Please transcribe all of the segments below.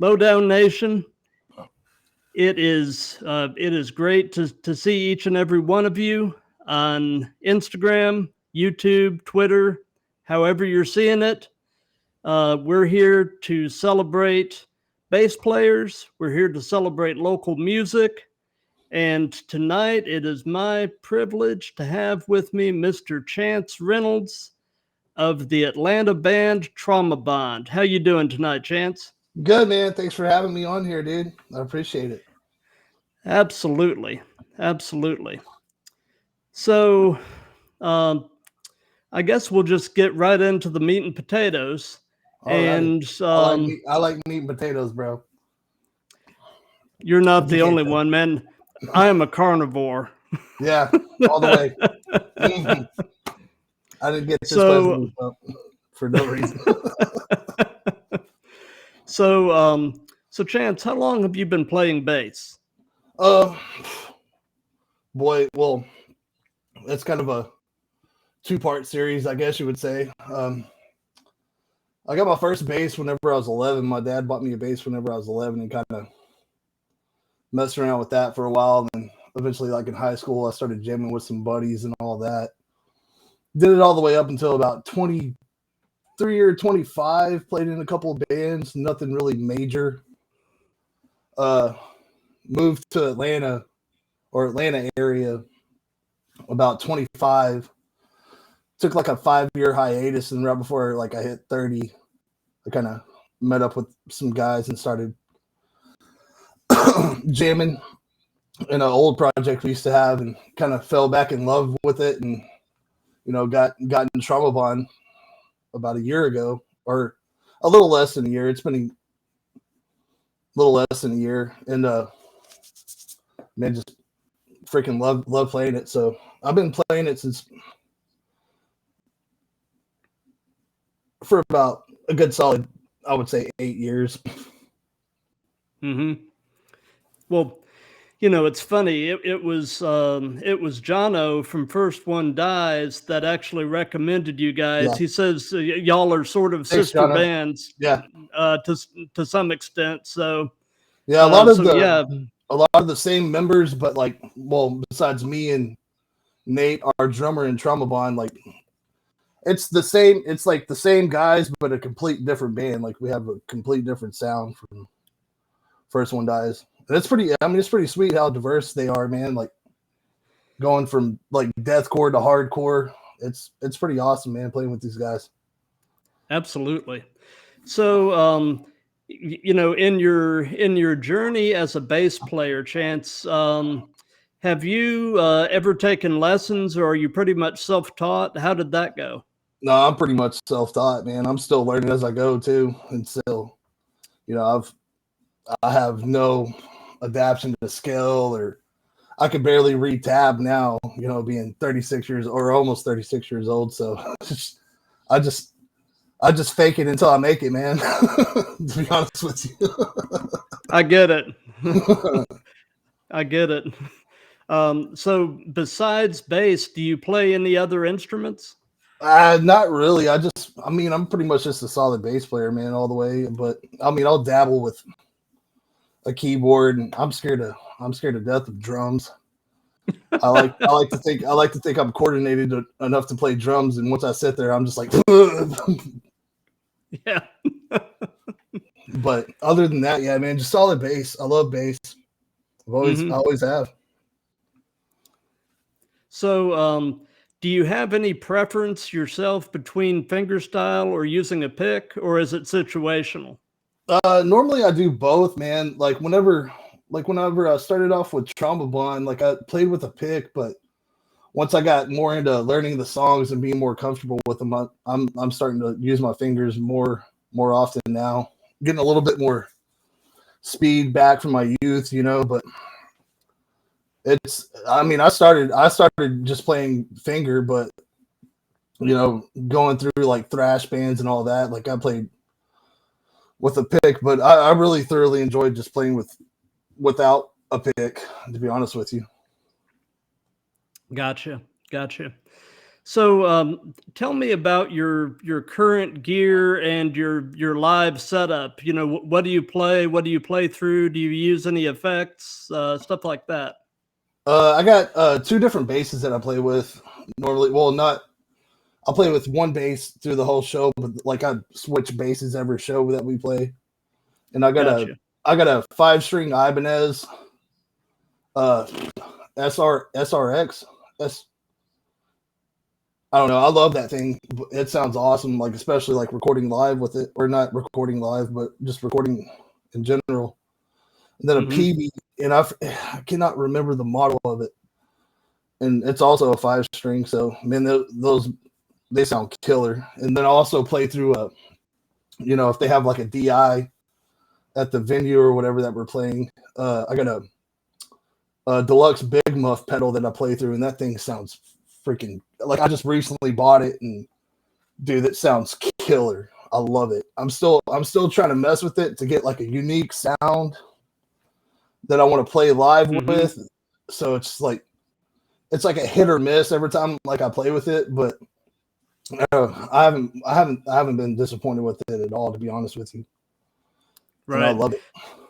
LowDown Nation. It is great to see each and every one of you on Instagram, YouTube, Twitter, however you're seeing it. We're here to celebrate bass players. We're here to celebrate local music. And tonight it is my privilege to have with me Mr. Chance Reynolds of the Atlanta band TraumaBond. How you doing tonight, Chance? Good, man. Thanks for having me on here, dude. I appreciate it. Absolutely. So, I guess we'll just get right into the meat and potatoes. And I like meat and potatoes, bro. You're not the only one, man. I am a carnivore. Yeah, all the way. I didn't get this question for no reason. So Chance, how long have you been playing bass? Boy, well, that's kind of a two-part series, I guess you would say. I got my first bass whenever I was 11. My dad bought me a bass whenever I was 11 and kind of messed around with that for a while. And then eventually, like in high school, I started jamming with some buddies and all that. Did it all the way up until about 23 or 25. Played in a couple of bands, nothing really major. Moved to Atlanta area about 25. Took like a 5-year hiatus, and right before like I hit 30, I kind of met up with some guys and started jamming in an old project we used to have, and kind of fell back in love with it, and got in TraumaBond about a year ago, or a little less than a year. It's been a little less than a year, and man, just freaking love playing it. So I've been playing it for about a good solid, I would say, 8 years. Mm-hmm. Well, it's funny. It was Jono from First One Dies that actually recommended you guys. Yeah. He says y'all are sort of sister bands, to some extent. So yeah, a lot of the same members, but besides me and Nate, our drummer in TraumaBond, like it's the same. It's like the same guys, but a complete different band. Like we have a complete different sound from First One Dies. And it's pretty. I mean, it's pretty sweet how diverse they are, man. Like going from like deathcore to hardcore. It's pretty awesome, man. Playing with these guys. Absolutely. So, in your journey as a bass player, Chance, have you ever taken lessons, or are you pretty much self-taught? How did that go? No, I'm pretty much self-taught, man. I'm still learning as I go too, and still, I have no adaptation to skill, or I could barely read tab now, being 36 years or almost 36 years old. So I just fake it until I make it, man. To be honest with you. I get it. I get it. So besides bass, do you play any other instruments? Not really. I'm pretty much just a solid bass player, man, all the way. But I mean, I'll dabble with a keyboard, and I'm scared to death of drums. I like to think I'm coordinated enough to play drums, and once I sit there, I'm just like, yeah. But other than that, yeah, man, just solid bass. I love bass. I always have. So, do you have any preference yourself between fingerstyle or using a pick, or is it situational? Normally I do both, man. Like whenever I started off with TraumaBond, like I played with a pick, but once I got more into learning the songs and being more comfortable with them, I'm starting to use my fingers more often now. Getting a little bit more speed back from my youth, but I started just playing finger, but going through like thrash bands and all that, like I played with a pick, but I really thoroughly enjoyed just playing without a pick, to be honest with you. Gotcha. So tell me about your current gear and your live setup. You know, what do you play? What do you play through? Do you use any effects? Stuff like that. I got two different basses that I play with normally. Well, not I'll play with one bass through the whole show, but like I switch basses every show that we play. And Gotcha. I got a 5-string Ibanez uh SRX. S I don't know. I love that thing. It sounds awesome, like especially like recording live with it, or not recording live, but just recording in general. And then a Mm-hmm. PB, and I cannot remember the model of it. And it's also a 5-string, so man, those they sound killer. And then I also play through if they have like a DI at the venue or whatever that we're playing, I got a deluxe big muff pedal that I play through, and that thing sounds freaking like I just recently bought it, and dude, that sounds killer. I love it. I'm still trying to mess with it to get like a unique sound that I want to play live Mm-hmm. with. So it's like a hit or miss every time like I play with it, but I haven't been disappointed with it at all, to be honest with you. Right. And I love it.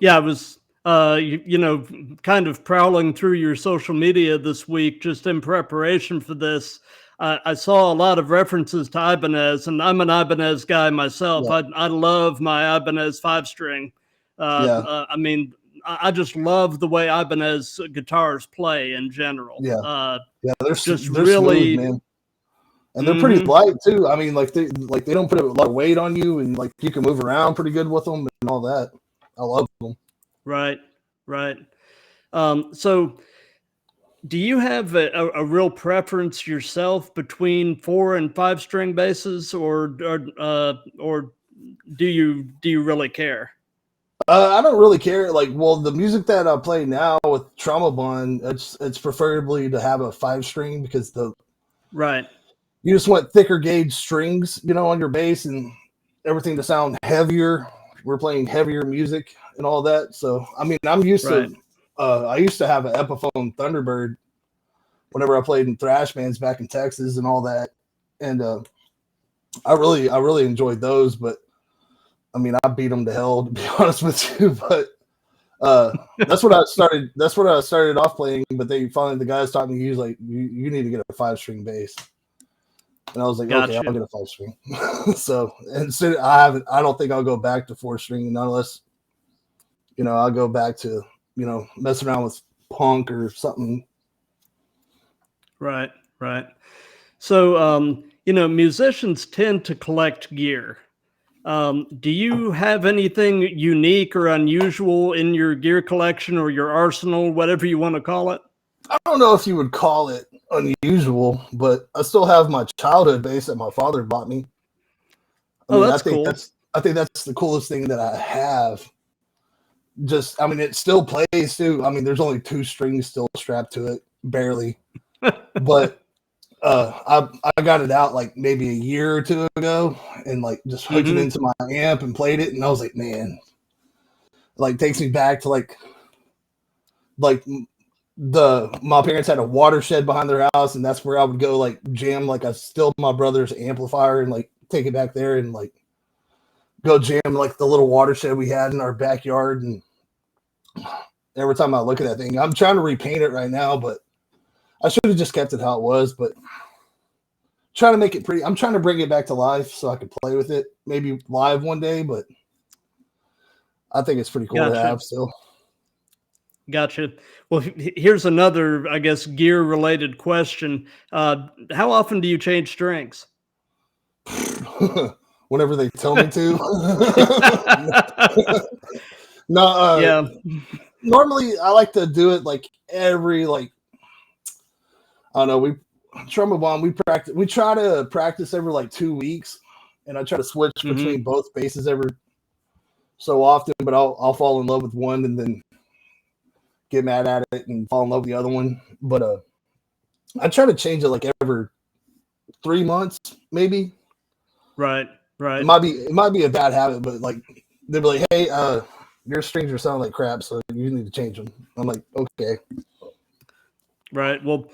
Yeah, I was, kind of prowling through your social media this week just in preparation for this. I saw a lot of references to Ibanez, and I'm an Ibanez guy myself. Yeah. I love my Ibanez 5-string. I mean, I just love the way Ibanez guitars play in general. Yeah. They're Just they're really, smooth, man. And they're pretty light too. I mean, like they don't put a lot of weight on you, and like you can move around pretty good with them and all that. I love them. right. So do you have a real preference yourself between 4 and 5-string basses, or do you really care? I don't really care. Like, well, the music that I play now with TraumaBond, it's preferably to have a 5-string because Right. you just want thicker gauge strings, on your bass and everything to sound heavier. We're playing heavier music and all that. So, I mean, I'm used Right. to. I used to have an Epiphone Thunderbird whenever I played in thrash bands back in Texas and all that, and I really enjoyed those. But I mean, I beat them to hell, to be honest with you. But that's what I started. That's what I started off playing. But the guys taught me, he was like, you need to get a 5-string bass. And I was like, Gotcha. okay, I'll get a 5-string. So, and so I don't think I'll go back to 4-string unless, I'll go back to, messing around with punk or something. Right. So, musicians tend to collect gear. Do you have anything unique or unusual in your gear collection or your arsenal, whatever you want to call it? I don't know if you would call it unusual, but I still have my childhood bass that my father bought me. That's cool. I think that's the coolest thing that I have. It still plays too. I mean, there's only 2 strings still strapped to it, barely. But I got it out like maybe a year or 2 ago, and like just hooked it into my amp and played it, and I was like, man, like takes me back to like my parents had a watershed behind their house, and that's where I would go like jam. Like I steal my brother's amplifier and like take it back there and like go jam like the little watershed we had in our backyard. And every time I look at that thing, I'm trying to repaint it right now, but I should have just kept it how it was. But trying to make it pretty. I'm trying to bring it back to life so I could play with it maybe live one day. But I think it's pretty cool to have still. Gotcha. Well, here's another, I guess, gear-related question. How often do you change strings? Whenever they tell me to. No, yeah. Normally I like to do it like every I don't know. TraumaBond, we try to practice every like 2 weeks, and I try to switch between both basses every so often. But I'll fall in love with one and then get mad at it and fall in love with the other one. But I try to change it like every 3 months, maybe. Right. It might be a bad habit, but like they'll be like, hey, your strings are sounding like crap, so you need to change them. I'm like, okay. Right. Well,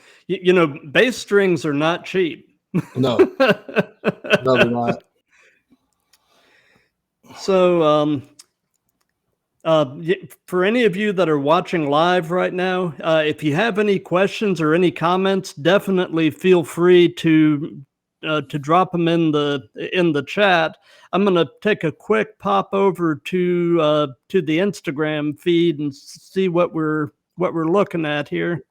bass strings are not cheap. No, no, they're not. So, for any of you that are watching live right now, if you have any questions or any comments, definitely feel free to drop them in the chat. I'm going to take a quick pop over to the Instagram feed and see what we're looking at here.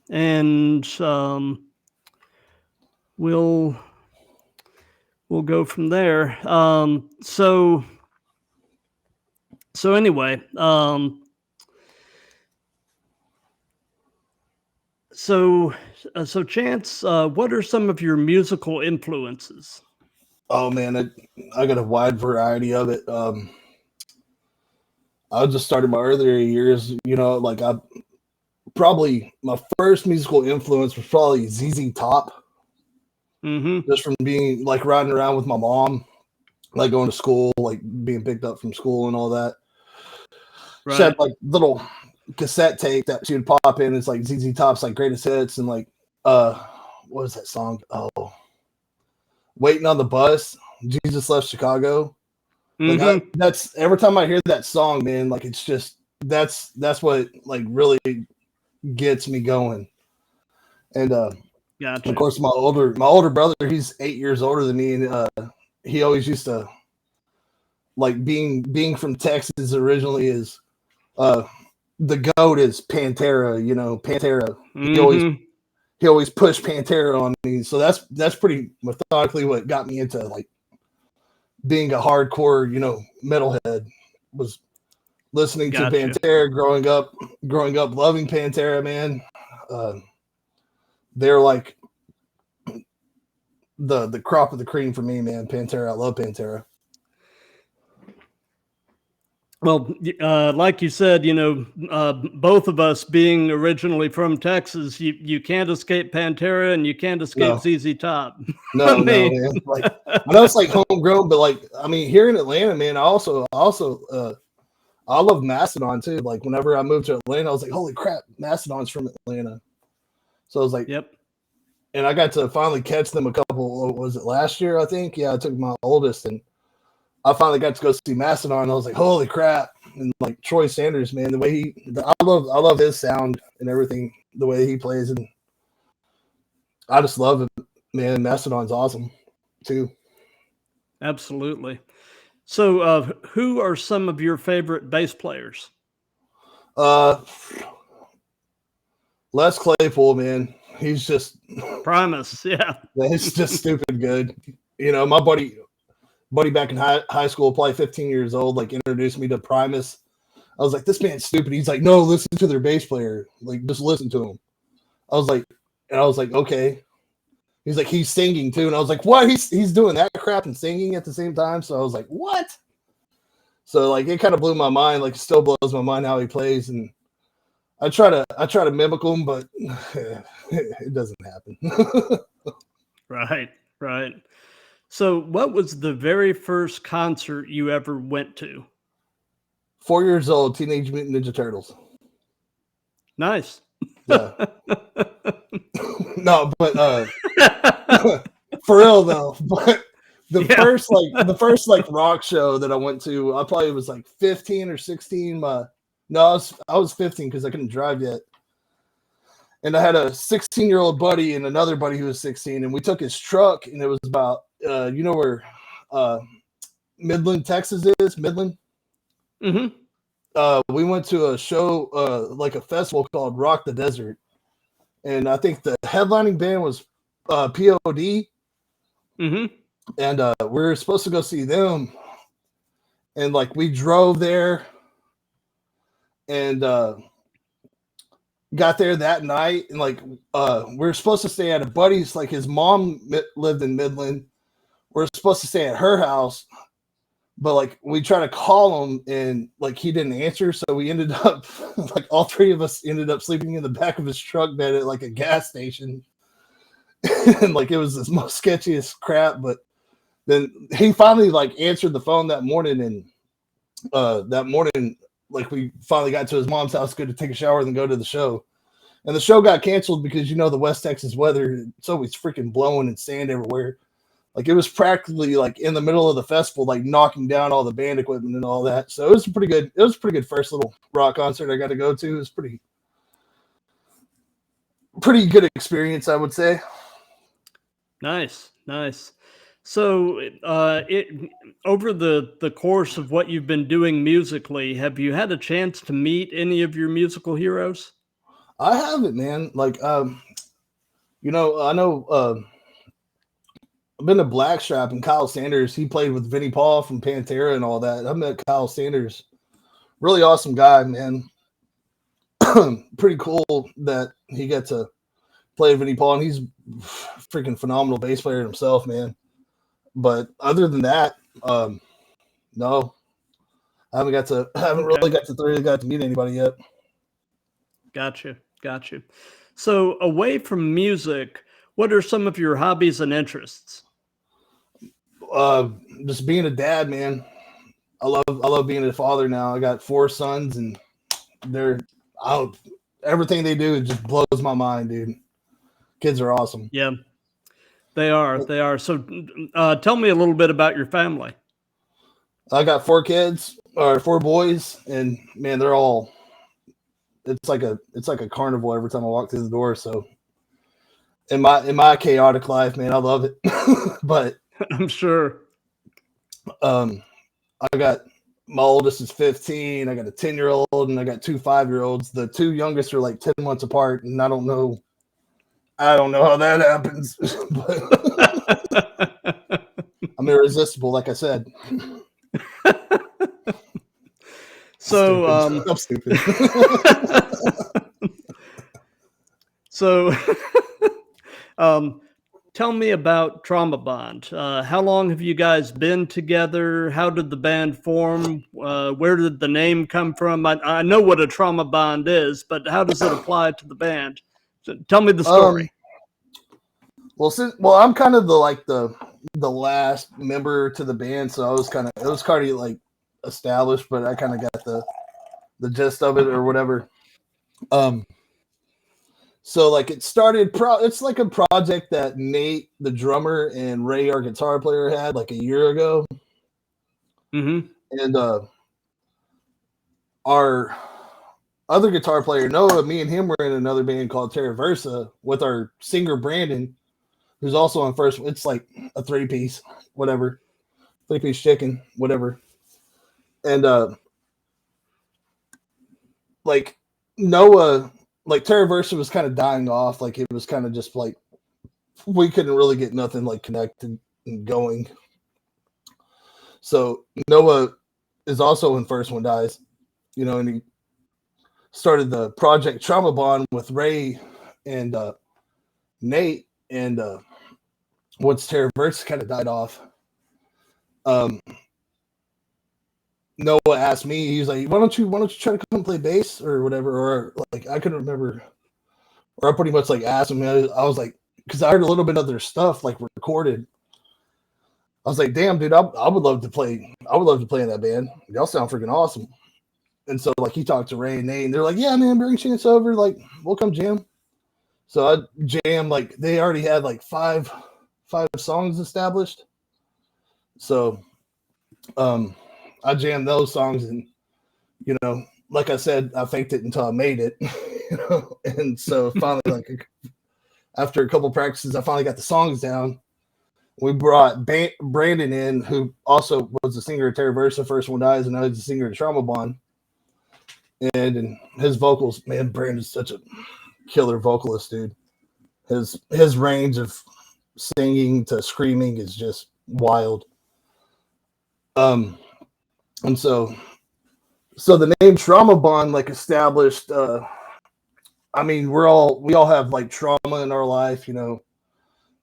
And we'll go from there. So anyway, so Chance, what are some of your musical influences? Oh man, I got a wide variety of it. I just started my earlier years, like my first musical influence was probably ZZ Top. Mm-hmm. Just from being like riding around with my mom, like going to school, like being picked up from school and all that. Right. She had like little cassette tape that she would pop in. It's like ZZ Top's like greatest hits and like what was that song? Oh, Waiting on the Bus. Jesus Left Chicago. Mm-hmm. Like that's every time I hear that song, man. Like it's just that's what like really gets me going. And Gotcha. of course, my older brother, he's 8 years older than me, and he always used to like being from Texas originally is the GOAT is Pantera, Pantera. Mm-hmm. He always pushed Pantera on me. So that's pretty methodically what got me into like being a hardcore, metalhead, was listening to Pantera, growing up loving Pantera, man. They're like the crop of the cream for me, man. Pantera. I love Pantera. Well, like you said, both of us being originally from Texas, you can't escape Pantera and you can't escape ZZ Top. No, man. Like I know it's like homegrown, but like I mean, here in Atlanta, man, I love Mastodon too. Like whenever I moved to Atlanta, I was like, holy crap, Mastodon's from Atlanta. So I was like, yep. And I got to finally catch them a couple. Was it last year? I think. Yeah, I took my oldest, and I finally got to go see Mastodon. And I was like, holy crap! And like Troy Sanders, man, the way I love his sound and everything, the way he plays, and I just love it, man. Mastodon's awesome too. Absolutely. So, who are some of your favorite bass players? Les Claypool, man. He's just Primus, yeah. He's just stupid good. My buddy back in high school, probably 15 years old, like introduced me to Primus. I was like, this man's stupid. He's like, no, listen to their bass player. Like, just listen to him. I was like, okay. He's like, he's singing too. And I was like, what? He's doing that crap and singing at the same time. So I was like, what? So like, it kind of blew my mind. Like, it still blows my mind how he plays. And I try to mimic him, but it doesn't happen. Right. So what was the very first concert you ever went to? 4 years old, Teenage Mutant Ninja Turtles. Nice. Yeah. No, but for real though. But the first rock show that I went to, I probably was like 15 or 16. I was 15 because I couldn't drive yet. And I had a 16-year-old buddy and another buddy who was 16, and we took his truck, and it was about where Midland, Texas is? Midland? Mm-hmm. We went to a show, like a festival called Rock the Desert. And I think the headlining band was POD. Mm-hmm. And we were supposed to go see them. And like we drove there and got there that night. And like we were supposed to stay at a buddy's, like his mom lived in Midland. We're supposed to stay at her house. But like we tried to call him and like he didn't answer, so we ended up like all three of us ended up sleeping in the back of his truck bed at like a gas station. And like it was the most sketchiest crap. But then he finally like answered the phone that morning, and that morning like we finally got to his mom's house, good to take a shower and then go to the show. And the show got canceled because, the West Texas weather, it's always freaking blowing and sand everywhere. Like, it was practically like in the middle of the festival, like knocking down all the band equipment and all that. So it was a pretty good first little rock concert I got to go to. It was pretty good experience, I would say. Nice. So, over the course of what you've been doing musically, have you had a chance to meet any of your musical heroes? I haven't, man. Like, I know, I've been to Blackstrap and Kyle Sanders. He played with Vinnie Paul from Pantera and all that. I met Kyle Sanders. Really awesome guy, man. Pretty cool that he got to play with Vinnie Paul, and he's freaking phenomenal bass player himself, man. But other than that, no, I haven't really got to meet anybody yet. Gotcha. So, away from music, what are some of your hobbies and interests? Just being a dad, man. I love being a father now. I got 4 sons, and everything they do, it just blows my mind, dude. Kids are awesome. Yeah, they are. So, tell me a little bit about your family. I got 4 kids, or 4 boys, and man, they're all. It's like a carnival every time I walk through the door. So, in my chaotic life, man, I love it. But I'm sure. I got my oldest is 15. I got a 10-year-old, and I got 2 5-year-olds. The 2 youngest are like 10 months apart, and I don't know how that happens. But I'm irresistible, like I said. So, I'm stupid. So, tell me about TraumaBond. How long have you guys been together? How did the band form? Where did the name come from? I know what a TraumaBond is, but how does it apply to the band? So tell me the story. Well, I'm kind of the last member to the band, so it was kind of like established, but I kind of got the gist of it or whatever. So like it started, it's like a project that Nate, the drummer, and Ray, our guitar player, had like a year ago. Mm-hmm. And our other guitar player, Noah, me and him were in another band called Terra Versa with our singer, Brandon, who's also on first. It's like a 3-piece, whatever. 3-piece chicken, whatever. And like Noah, like Terra Versa was kind of dying off. Like it was kind of just like we couldn't really get nothing like connected and going. So Noah is also when First One Dies, and he started the project TraumaBond with Ray and Nate, and once Terra Versa kind of died off, Noah asked me, he's like, why don't you try to come play bass or whatever? Or like, I couldn't remember. Or I pretty much like asked him, I was like, because I heard a little bit of their stuff like recorded. I was like, damn, dude, I would love to play. I would love to play in that band. Y'all sound freaking awesome. And so like he talked to Ray and Nate, and they're like, yeah, man, bring Chance over. Like, we'll come jam. So I jammed, like they already had like five songs established. So I jammed those songs, and like I said, I faked it until I made it. And so finally, like after a couple practices, I finally got the songs down. We brought Brandon in, who also was the singer of Terra Versa, First One Dies, and now he's the singer of TraumaBond. And his vocals, man, Brandon's such a killer vocalist, dude. His range of singing to screaming is just wild. And so the name TraumaBond like established. I mean, we all have like trauma in our life, and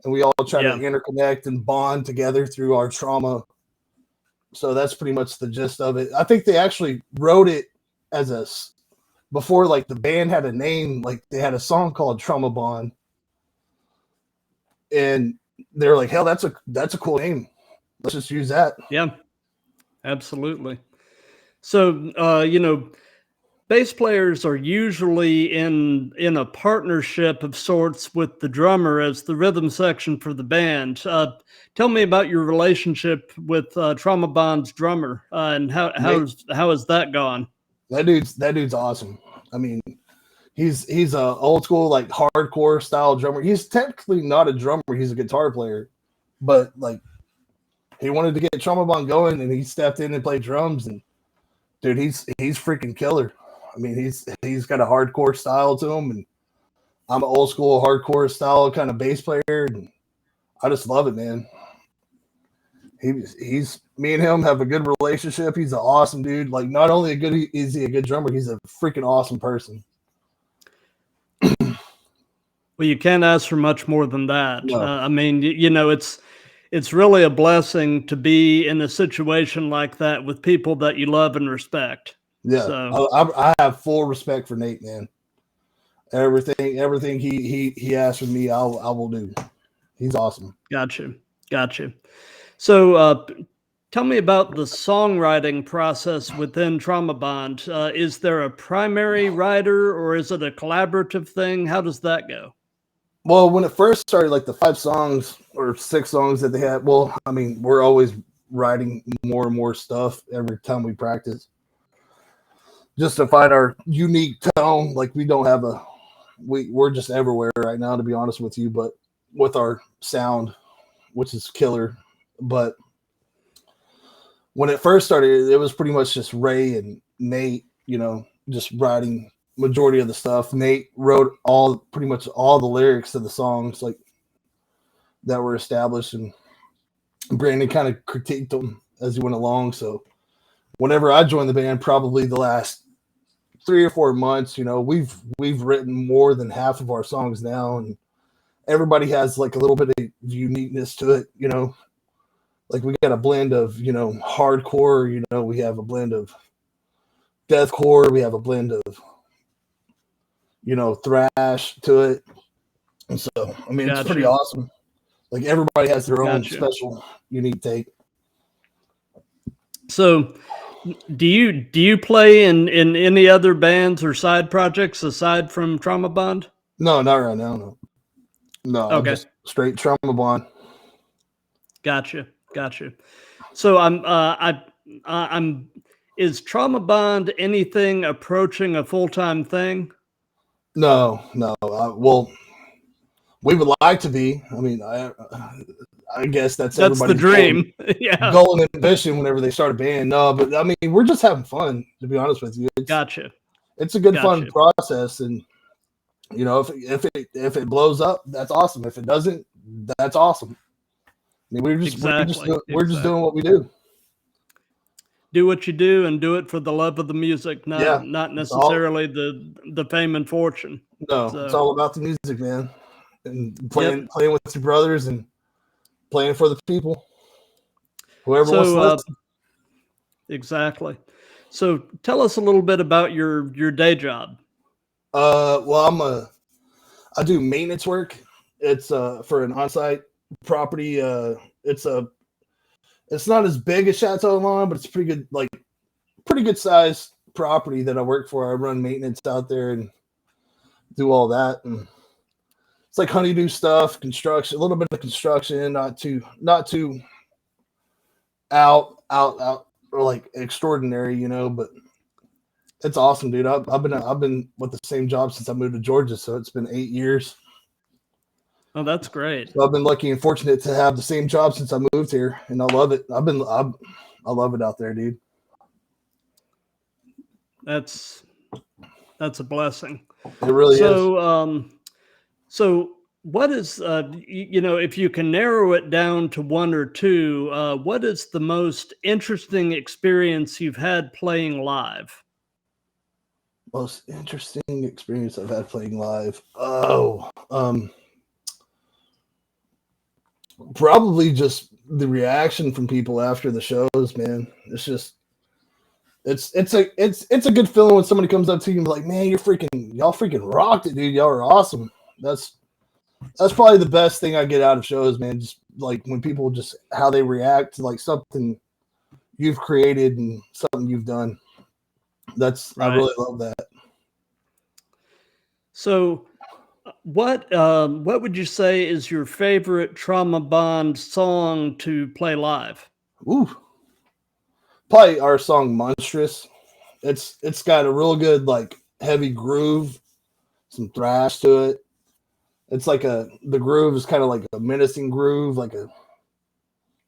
we all try to interconnect and bond together through our trauma. So that's pretty much the gist of it. I think they actually wrote it before like the band had a name. Like they had a song called TraumaBond, and they're like, hell, that's a cool name. Let's just use that. Yeah, absolutely. So, bass players are usually in a partnership of sorts with the drummer as the rhythm section for the band. Tell me about your relationship with TraumaBond's drummer and how has that gone? That dude's awesome. I mean, he's a old school, like, hardcore style drummer. He's technically not a drummer, he's a guitar player, but like, he wanted to get TraumaBond going, and he stepped in and played drums. And dude, he's freaking killer. I mean, he's got a hardcore style to him, and I'm an old school hardcore style kind of bass player, and I just love it, man. He's me and him have a good relationship. He's an awesome dude. Like, not only is he a good drummer, he's a freaking awesome person. Well, you can't ask for much more than that. No. I mean, you know, it's really a blessing to be in a situation like that with people that you love and respect. Yeah, So I have full respect for Nate, man. Everything he asks from me, I will do. He's awesome. Gotcha. So tell me about the songwriting process within TraumaBond. Is there a primary writer or is it a collaborative thing? How does that go? Well, when it first started, like the 5 songs or 6 songs that they had, well, I mean, we're always writing more and more stuff every time we practice, just to find our unique tone. Like, we don't have we're just everywhere right now, to be honest with you, but with our sound, which is killer. But when it first started, it was pretty much just Ray and Nate, you know, just writing majority of the stuff. Nate wrote pretty much all the lyrics to the songs, like, that were established, and Brandon kind of critiqued them as he went along. So whenever I joined the band, probably the last 3 or 4 months, you know, we've written more than half of our songs now, and everybody has like a little bit of uniqueness to it, you know. Like, we got a blend of, you know, hardcore, you know, we have a blend of deathcore, we have a blend of, you know, thrash to it. And so, I mean, It's pretty awesome. Like, everybody has their own special, unique take. So do you play in any other bands or side projects aside from TraumaBond? No, not right now. No, okay. I'm just straight TraumaBond. Gotcha. So is TraumaBond anything approaching a full-time thing? No. Well, we would like to be. I mean, I guess that's the dream. Goal and ambition whenever they start a band. No, but I mean, we're just having fun, to be honest with you. Gotcha. It's a good fun process, and you know, if it blows up, that's awesome. If it doesn't, that's awesome. I mean, we're just doing what we do. Do what you do, and do it for the love of the music, not necessarily the fame and fortune. No, it's all about the music, man, and playing with your brothers and playing for the people. Whoever wants to listen. Exactly. So tell us a little bit about your day job. Well, I do maintenance work. It's for an on-site property. It's not as big as Chateau Lawn, but it's pretty good size property that I work for. I run maintenance out there and do all that, and it's like honeydew stuff, construction, a little bit of construction, not too out or like extraordinary, you know, but it's awesome, dude. I've been with the same job since I moved to Georgia, so it's been 8 years. Oh, that's great. So I've been lucky and fortunate to have the same job since I moved here, and I love it. I love it out there, dude. That's a blessing. It really is. So what is, you know, if you can narrow it down to one or two, what is the most interesting experience you've had playing live? Most interesting experience I've had playing live. Probably just the reaction from people after the shows, man. It's just, it's a good feeling when somebody comes up to you and be like, man, y'all freaking rocked it, dude. Y'all are awesome. That's probably the best thing I get out of shows, man. Just like when people just how they react to like something you've created and something you've done. I really love that. So what would you say is your favorite TraumaBond song to play live? Ooh, probably our song "Monstrous." It's got a real good like heavy groove, some thrash to it. It's like the groove is kind of like a menacing groove, like a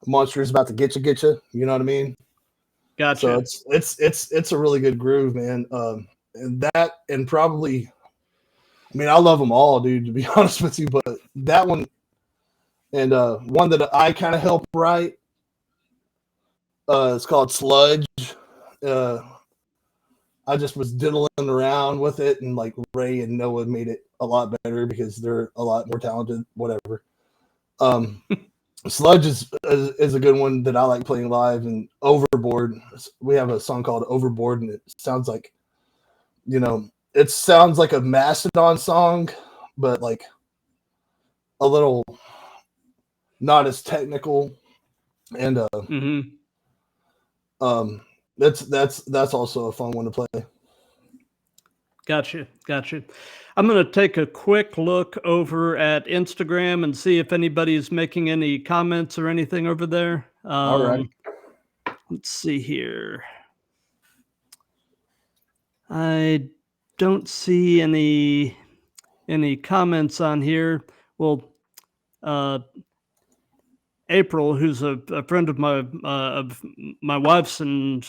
monster is about to get you. You know what I mean? Gotcha. So it's a really good groove, man. And that and probably, I mean, I love them all, dude. To be honest with you, but that one and one that I kind of help write, it's called Sludge. Uh, I just was diddling around with it, and like Ray and Noah made it a lot better because they're a lot more talented. Whatever. Sludge is a good one that I like playing live. And Overboard, we have a song called Overboard, and it sounds like, it sounds like a Mastodon song, but like a little not as technical. And that's also a fun one to play. Gotcha. I'm going to take a quick look over at Instagram and see if anybody's making any comments or anything over there. All right. Let's see here. I don't see any comments on here. Well, April, who's a friend of my wife's and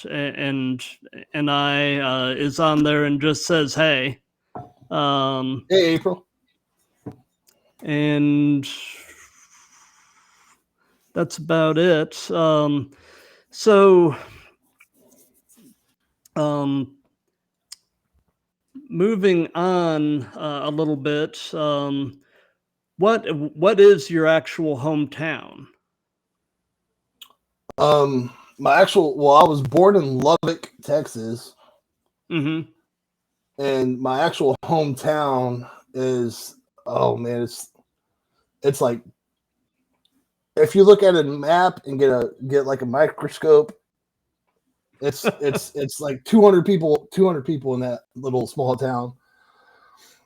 I, is on there and just says, "Hey." Hey, April. And that's about it. Moving on a little bit. What is your actual hometown? I was born in Lubbock, Texas. Mm-hmm. And my actual hometown is, oh man, it's like, if you look at a map and get like a microscope, it's like 200 people in that little small town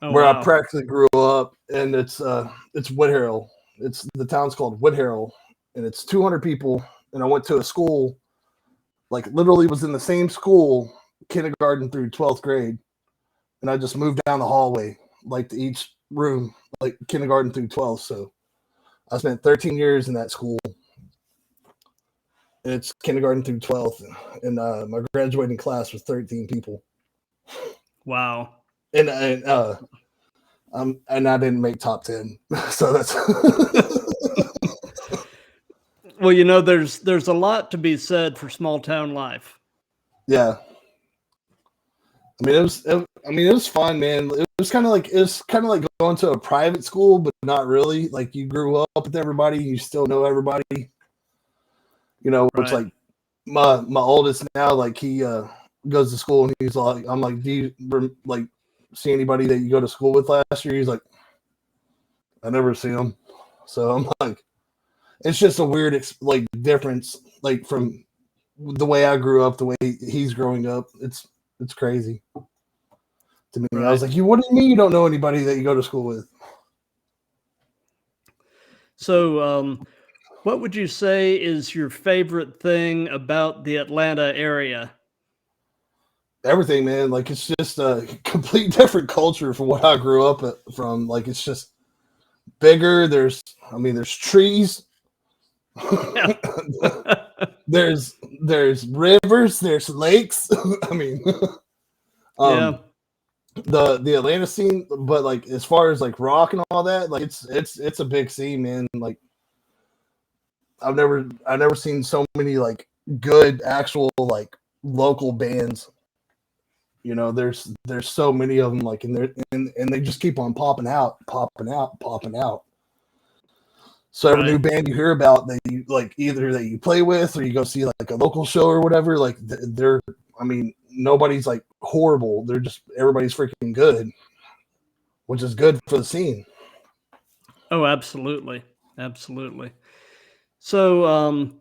where I practically grew up. And it's Wood Harrell. The town's called Wood Harrell, and it's 200 people. And I went to a school, like literally was in the same school, kindergarten through 12th grade. And I just moved down the hallway, like to each room, like kindergarten through 12th. So I spent 13 years in that school. It's kindergarten through 12th, and my graduating class was 13 people. Wow. And I didn't make top 10, so that's. Well, there's a lot to be said for small town life. Yeah. I mean, it was fun, man. It was kind of like going to a private school, but not really. Like you grew up with everybody, you still know everybody. It's like my oldest now, like he goes to school and he's like, I'm like, do you like see anybody that you go to school with last year? He's like, I never see him. So I'm like, it's just a weird like difference, like from the way I grew up, the way he's growing up. It's crazy to me. Right. I was like, what do you mean you don't know anybody that you go to school with? So, what would you say is your favorite thing about the Atlanta area? Everything, man. Like, it's just a complete different culture from what I grew up from. Like, it's just bigger. There's trees. Yeah. there's rivers. There's lakes. I mean, yeah. The Atlanta scene, but like as far as like rock and all that, like it's a big scene, man. Like I've never seen so many like good actual like local bands. There's so many of them, like, and they just keep on popping out. So every new band you hear about that you like, either that you play with or you go see like a local show or whatever, like nobody's like horrible. They're just, everybody's freaking good, which is good for the scene. Oh, absolutely. So,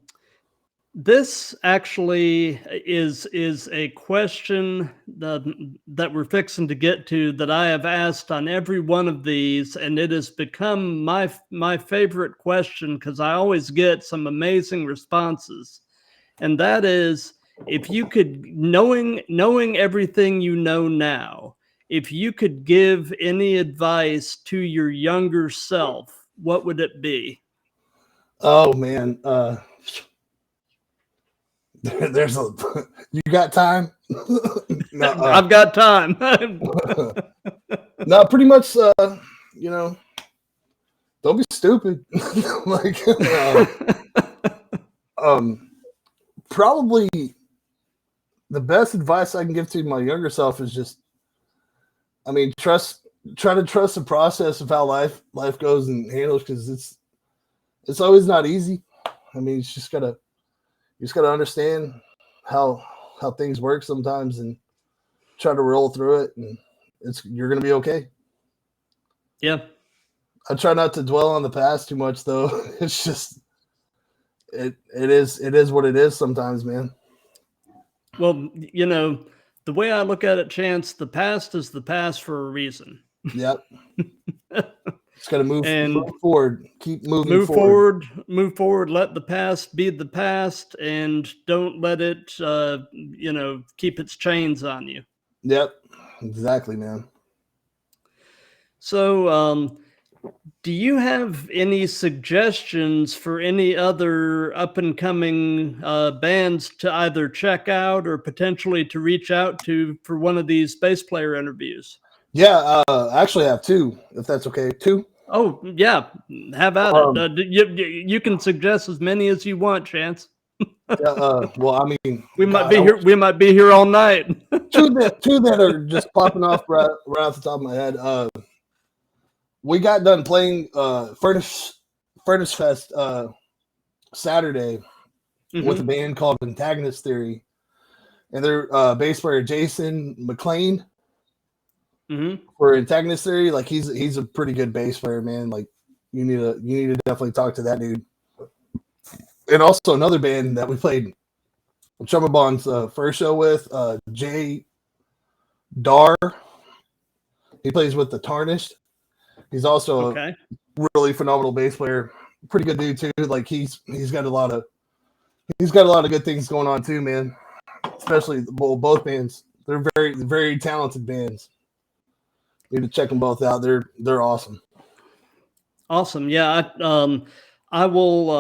This actually is a question that we're fixing to get to that I have asked on every one of these, and it has become my favorite question because I always get some amazing responses. And that is, if you could, knowing everything you know now, if you could give any advice to your younger self, what would it be? Oh man, there's a you got time? No, I've got time. no, pretty much. You know, don't be stupid. Like, probably the best advice I can give to my younger self is just, I mean, try to trust the process of how life goes and handles, because it's always not easy. I mean, you just gotta understand how things work sometimes and try to roll through it, and you're gonna be okay. Yeah. I try not to dwell on the past too much, though. It's just it is what it is sometimes, man. Well, the way I look at it, Chance, the past is the past for a reason. Yep. Just got to move And forward. Keep moving move forward, let the past be the past, and don't let it keep its chains on you. Yep, exactly, man. So do you have any suggestions for any other up and coming bands to either check out or potentially to reach out to for one of these bass player interviews? Yeah, I actually have two, if that's okay. Two. Oh yeah, have at it. You can suggest as many as you want, Chance. Well, I mean, We might be here. We might be here all night. two that are just popping off right off the top of my head. We got done playing Furnace Fest Saturday with a band called Antagonist Theory, and their bass player Jason McLean for Antagonist Theory. Like he's a pretty good bass player, man. Like you need to definitely talk to that dude. And also another band that we played TraumaBond's first show with, Jay Dar. He plays with the Tarnished. He's also a really phenomenal bass player. Pretty good dude too. Like he's got a lot of good things going on too, man. Especially both bands. They're very, very talented bands. You need to check them both out. They're awesome. Awesome. Yeah. I will,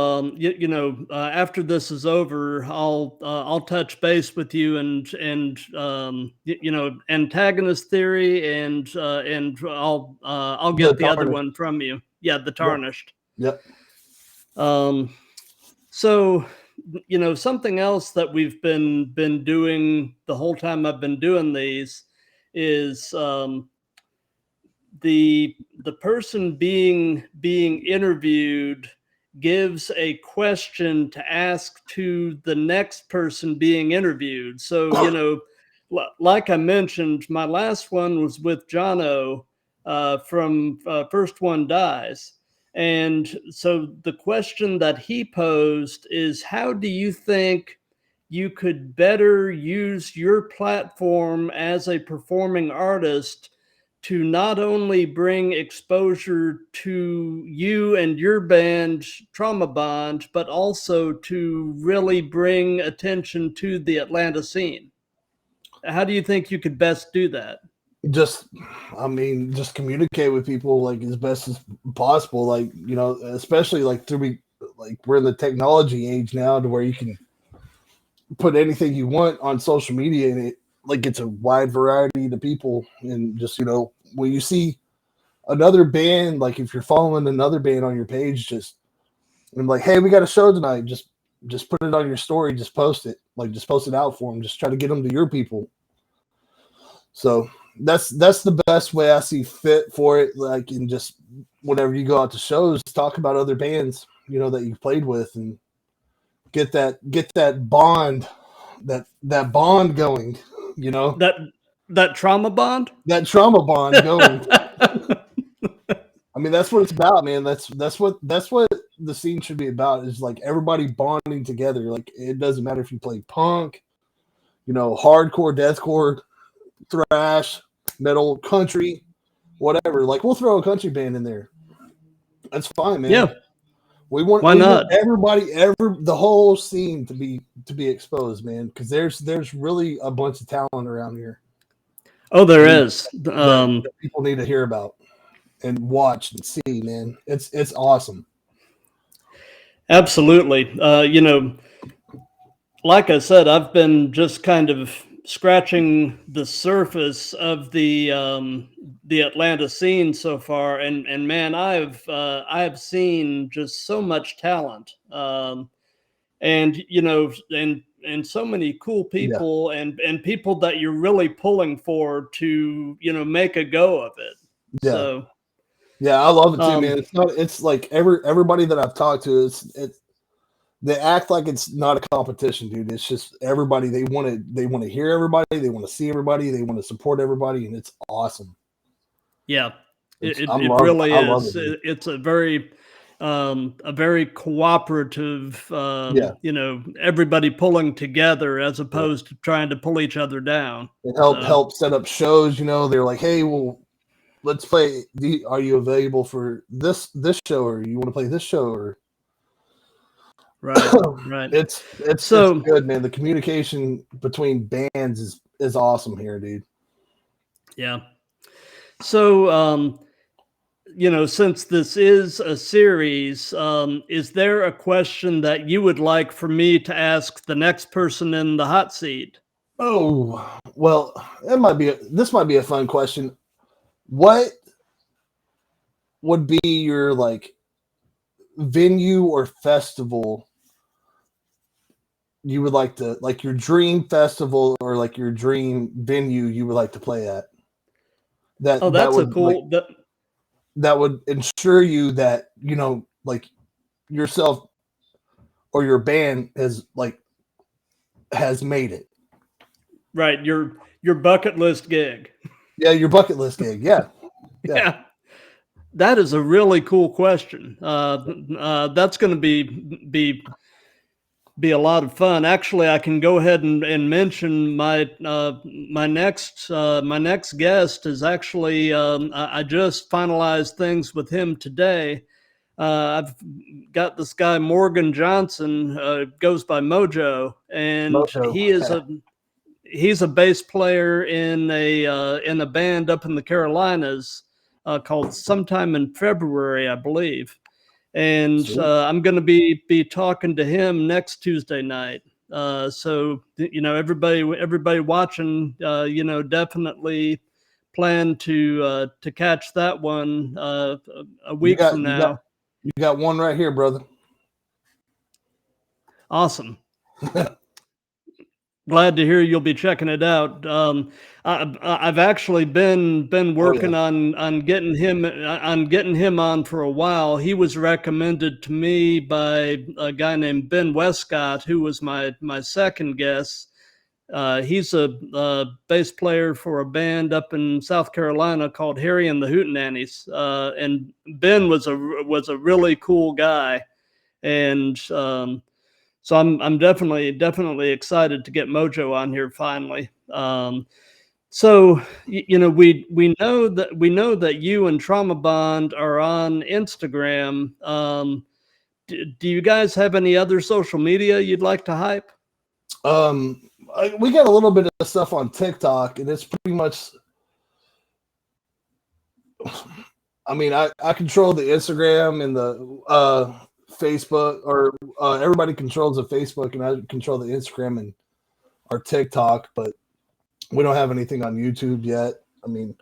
after this is over, I'll touch base with you and Antagonist Theory, and I'll get the other one from you. Yeah, the Tarnished. Yep. So, something else that we've been doing the whole time I've been doing these is the person being interviewed gives a question to ask to the next person being interviewed. So, like I mentioned, my last one was with Jono from First One Dies. And so the question that he posed is, how do you think you could better use your platform as a performing artist to not only bring exposure to you and your band, TraumaBond, but also to really bring attention to the Atlanta scene? How do you think you could best do that? Just communicate with people like as best as possible. Like, especially like we're in the technology age now to where you can put anything you want on social media, and it gets a wide variety to people. And just, when you see another band, like if you're following another band on your page, just I'm like, hey, we got a show tonight. Just put it on your story. Just post it. Like, just post it out for them. Just try to get them to your people. So that's the best way I see fit for it. Like, and just whenever you go out to shows, talk about other bands, that you played with, and get that bond, that bond going, that TraumaBond, that TraumaBond going. I mean, that's what it's about, man. That's what the scene should be about, is like everybody bonding together. Like it doesn't matter if you play punk, hardcore, deathcore, thrash, metal, country, whatever. Like we'll throw a country band in there. That's fine, man. Yeah. We want everybody, the whole scene to be exposed, man, because there's really a bunch of talent around here. Oh, there is. That people need to hear about and watch and see, man. It's awesome. Absolutely. Like I said, I've been just kind of scratching the surface of the Atlanta scene so far, and man, I've seen just so much talent, and and so many cool people, and people that you're really pulling for to make a go of it. Yeah. So yeah, I love it too, man. It's like everybody that I've talked to, they act like it's not a competition, dude. It's just everybody. They want to hear everybody. They want to see everybody. They want to support everybody, and it's awesome. Yeah, it really is. It's a very cooperative, everybody pulling together as opposed to trying to pull each other down. It help set up shows. They're like, hey, well, let's play. Are you available for this show, or you want to play this show, or right? It's good, man. The communication between bands is awesome here, dude. Yeah. So, since this is a series, is there a question that you would like for me to ask the next person in the hot seat? Oh, well, this might be a fun question. What would be your venue or festival you would like to, your dream festival or your dream venue you would like to play at? That would ensure you that yourself or your band has made it. Right, your bucket list gig. Yeah, your bucket list gig. Yeah. Yeah. That is a really cool question. That's going to be a lot of fun. Actually, I can go ahead and mention my next guest is actually I just finalized things with him today. I've got this guy Morgan Johnson, goes by Mojo, and he's a bass player in a band up in the Carolinas called Sometime in February, I believe. And I'm going to be talking to him next Tuesday night. So everybody watching, definitely plan to catch that one a week from now. You got one right here, brother. Awesome. Glad to hear you'll be checking it out. I've actually been working on getting him on for a while. He was recommended to me by a guy named Ben Westcott, who was my second guest. He's a bass player for a band up in South Carolina called Harry and the Hootenannies. And Ben was a really cool guy, and so I'm definitely excited to get Mojo on here finally. So we know that you and TraumaBond are on Instagram. Do you guys have any other social media you'd like to hype? We got a little bit of stuff on TikTok, and it's pretty much. I mean, I control the Instagram and the Facebook, or everybody controls the Facebook, and I control the Instagram and our TikTok, but we don't have anything on YouTube yet. I mean,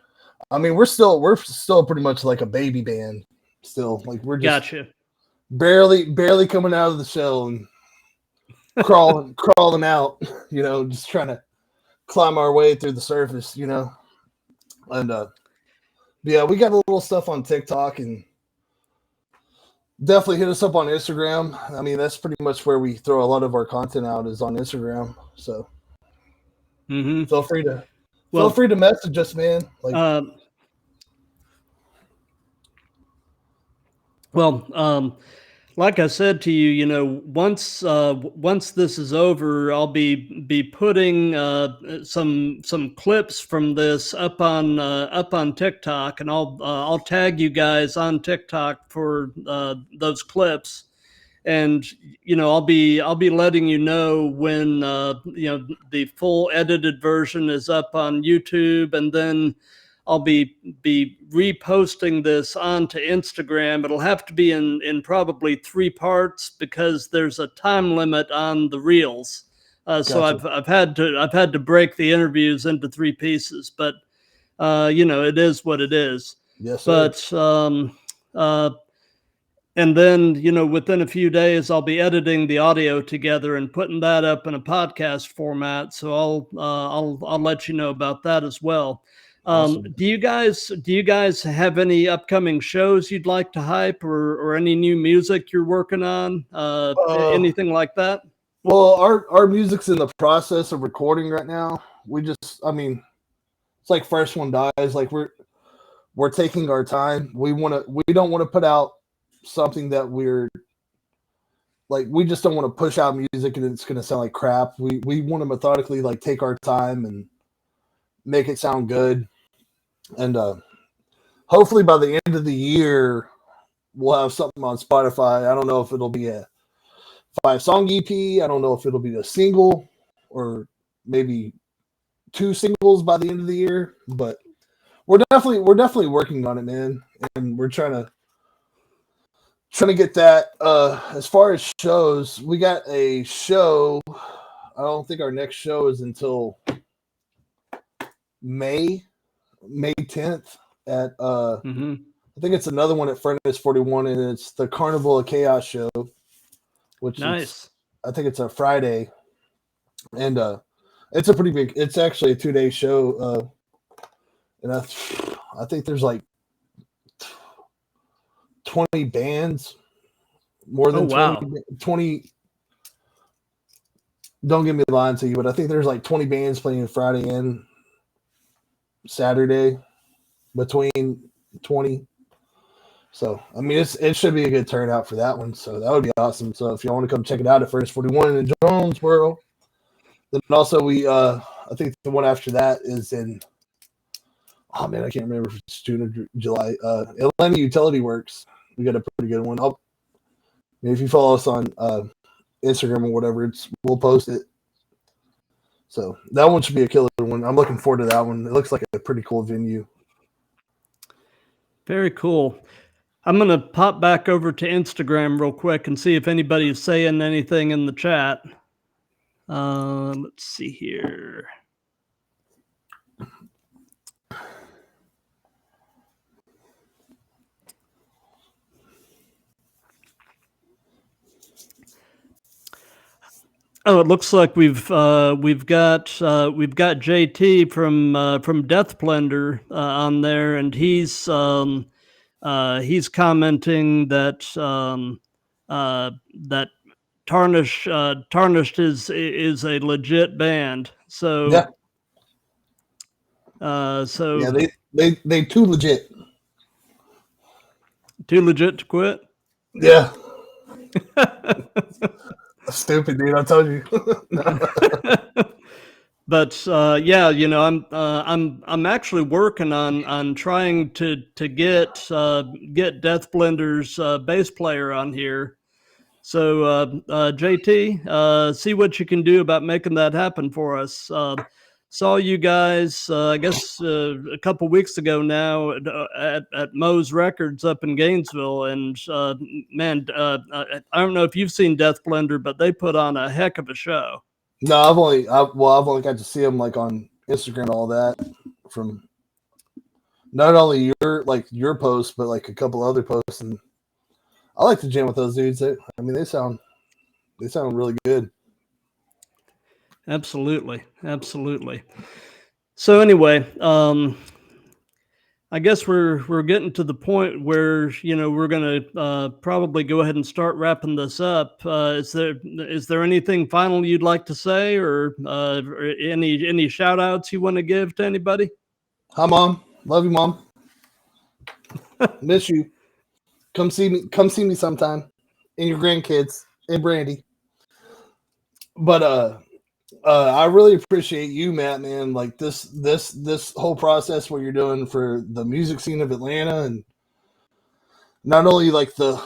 we're still pretty much like a baby band still. Like we're just barely coming out of the shell and crawling out, just trying to climb our way through the surface, and yeah, we got a little stuff on TikTok, and definitely hit us up on Instagram. I mean, that's pretty much where we throw a lot of our content out, is on Instagram. So feel free to message us, man. like I said to you, once this is over, I'll be putting some clips from this up on TikTok, and I'll tag you guys on TikTok for those clips. And I'll be letting you know when the full edited version is up on YouTube, and then I'll be reposting this onto Instagram. It'll have to be in probably 3 parts because there's a time limit on the reels. So Gotcha. I've had to break the interviews into 3 pieces, but it is what it is. Yes, sir. But and then, within a few days, I'll be editing the audio together and putting that up in a podcast format. So I'll let you know about that as well. Awesome. Do you guys have any upcoming shows you'd like to hype, or any new music you're working on? Anything like that? Well, our music's in the process of recording right now. It's like first one dies. Like we're taking our time. We don't want to put out something that we just don't want to push out music and it's going to sound like crap. We want to methodically like take our time and make it sound good. And hopefully by the end of the year, we'll have something on Spotify. I don't know if it'll be a 5-song EP. I don't know if it'll be a single or maybe 2 singles by the end of the year, but we're definitely working on it, man. And we're trying to get that. As far as shows, we got a show. I don't think our next show is until May 10th at I think it's another one at Furnace 41, and it's the Carnival of Chaos show, which nice. I think it's a Friday, and it's a pretty big. It's actually a 2-day show, and I think there's like 20 bands, more than 20. Don't get me lying to you, but I think there's like 20 bands playing Friday and Saturday, between 20. So I mean, it should be a good turnout for that one. So that would be awesome. So if y'all want to come check it out at Furnace 41 in Jonesboro, then also I think the one after that is in. Oh man, I can't remember if it's June or July. Atlanta Utility Works. We got a pretty good one. If you follow us on Instagram or whatever, we'll post it. So that one should be a killer one. I'm looking forward to that one. It looks like a pretty cool venue. Very cool. I'm going to pop back over to Instagram real quick and see if anybody's saying anything in the chat. Let's see here. Oh, it looks like we've got JT from Death Blender on there, and he's commenting that that Tarnished is a legit band. So yeah, so yeah, they too legit. Too legit to quit. Yeah. Stupid, dude. I told you. But yeah, I'm actually working on trying to get Death Blender's bass player on here. So JT, see what you can do about making that happen for us. Saw you guys, I guess a couple weeks ago now at Moe's Records up in Gainesville, and man, I don't know if you've seen Death Blender, but they put on a heck of a show. No, I've only got to see them like on Instagram and all that from not only your posts, but like a couple other posts, and I like to jam with those dudes. They sound really good. Absolutely. So anyway, I guess we're getting to the point where we're gonna probably go ahead and start wrapping this up. Is there anything final you'd like to say, or any shout outs you want to give to anybody? Hi, Mom. Love you, Mom. Miss you. Come see me sometime. and your grandkids and Brandy. But I really appreciate you, Matt, man. Like this whole process what you're doing for the music scene of Atlanta, and not only like the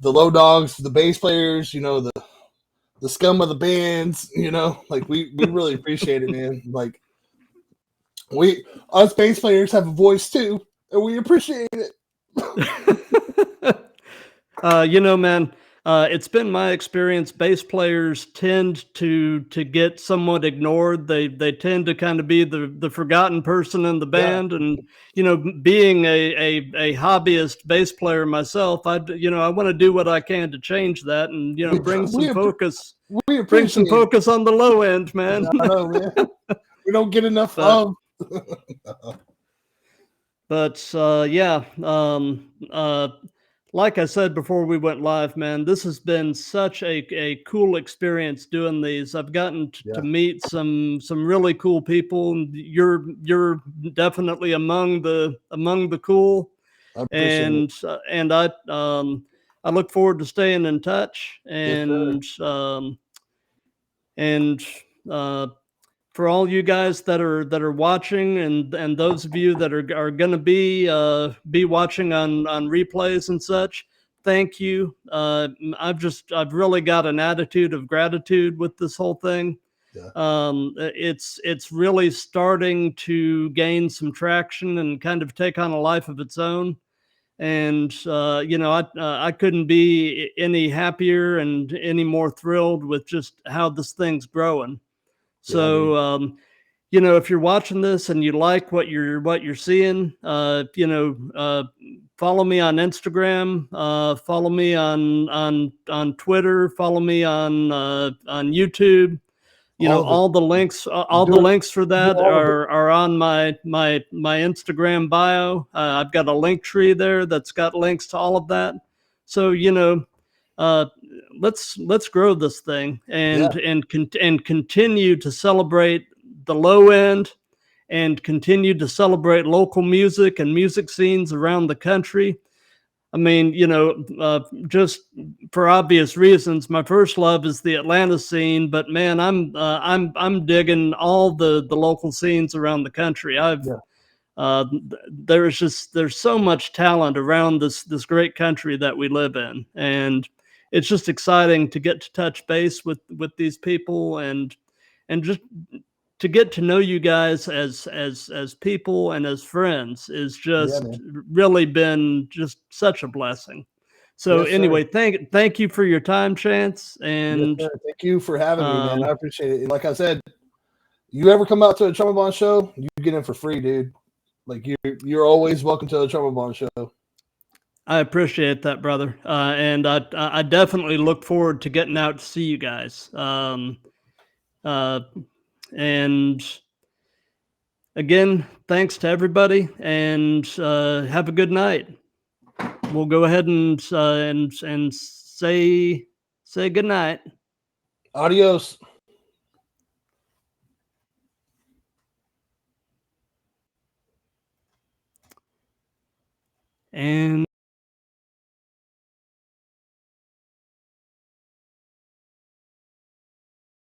low dogs, the bass players, you know, the scum of the bands, you know, like we really appreciate it, man. Like us bass players have a voice too, and we appreciate it. You know, man, it's been my experience. Bass players tend to get somewhat ignored. They tend to kind of be the forgotten person in the band. And you know, being a hobbyist bass player myself, I want to do what I can to change that, and you know, bring some focus. Bring some focus on the low end, man. I know, man. We don't get enough love. But yeah, like I said before we went live, man, this has been such a cool experience doing these. I've gotten to meet some really cool people, and you're definitely among the cool. And I look forward to staying in touch, and for all you guys that are watching, and those of you that are going to be watching on replays and such, thank you. I've really got an attitude of gratitude with this whole thing. It's really starting to gain some traction and kind of take on a life of its own. And I couldn't be any happier and any more thrilled with just how this thing's growing. So, if you're watching this and you like what you're seeing, follow me on Instagram, follow me on Twitter, follow me on YouTube. All the links for that are on my Instagram bio. I've got a link tree there that's got links to all of that. So let's grow this thing and continue to celebrate the low end, and continue to celebrate local music and music scenes around the country. I mean, just for obvious reasons, my first love is the Atlanta scene, but man, I'm digging all the local scenes around the country. There's so much talent around this great country that we live in, and it's just exciting to get to touch base with these people, and just to get to know you guys as people and as friends is just really been just such a blessing. So anyway, thank you for your time, Chance, and thank you for having me, man. I appreciate it. Like I said, you ever come out to a TraumaBond show, you get in for free, dude. Like you're always welcome to a TraumaBond show. I appreciate that, brother, and I definitely look forward to getting out to see you guys. And again, thanks to everybody, and have a good night. We'll go ahead and say good night. Adios. And